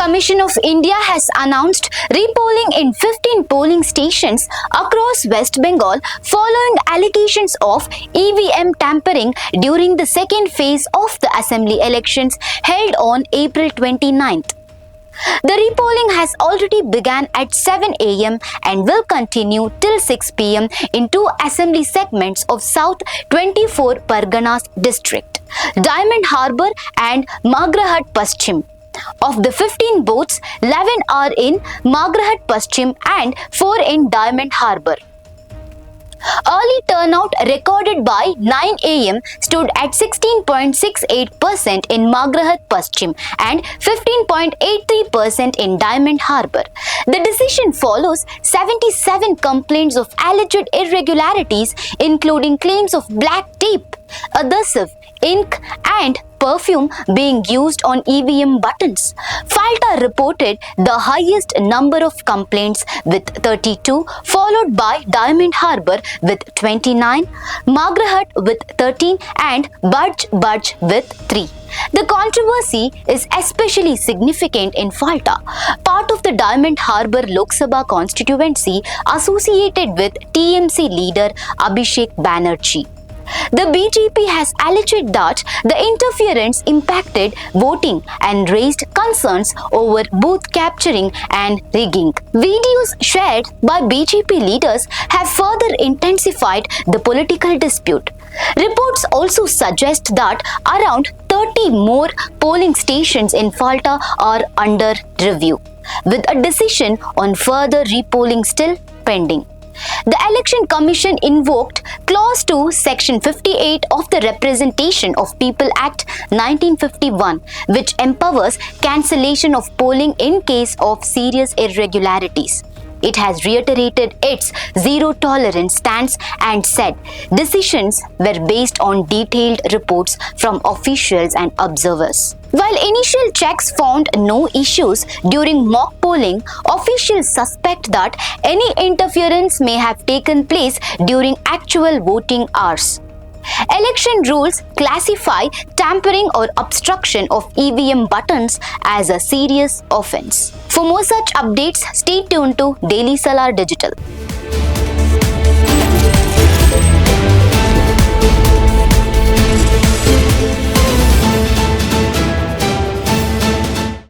Commission of India has announced repolling in 15 polling stations across West Bengal following allegations of EVM tampering during the second phase of the assembly elections held on April 29th. The repolling has already begun at 7 a.m. and will continue till 6 p.m. in two assembly segments of South 24 Parganas district, Diamond Harbour and Magrahat Paschim. Of the 15 votes, 11 are in Magrahat Paschim and 4 in Diamond Harbour. Early turnout recorded by 9 a.m. stood at 16.68% in Magrahat Paschim and 15.83% in Diamond Harbour. The decision follows 77 complaints of alleged irregularities, including claims of black tape, adhesive, ink and perfume being used on EVM buttons. Falta reported the highest number of complaints with 32, followed by Diamond Harbour with 29, Magrahat with 13 and Budge Budge with 3. The controversy is especially significant in Falta, part of the Diamond Harbour Lok Sabha constituency associated with TMC leader Abhishek Banerjee. The BJP has alleged that the interference impacted voting and raised concerns over booth capturing and rigging. Videos shared by BJP leaders have further intensified the political dispute. Reports also suggest that around 30 more polling stations in Falta are under review, with a decision on further repolling still pending. The Election Commission invoked Clause 2, Section 58 of the Representation of People Act 1951, which empowers cancellation of polling in case of serious irregularities. It has reiterated its zero-tolerance stance and said decisions were based on detailed reports from officials and observers. While initial checks found no issues during mock polling, officials suspect that any interference may have taken place during actual voting hours. Election rules classify tampering or obstruction of EVM buttons as a serious offense. For more such updates, stay tuned to Daily Salar Digital.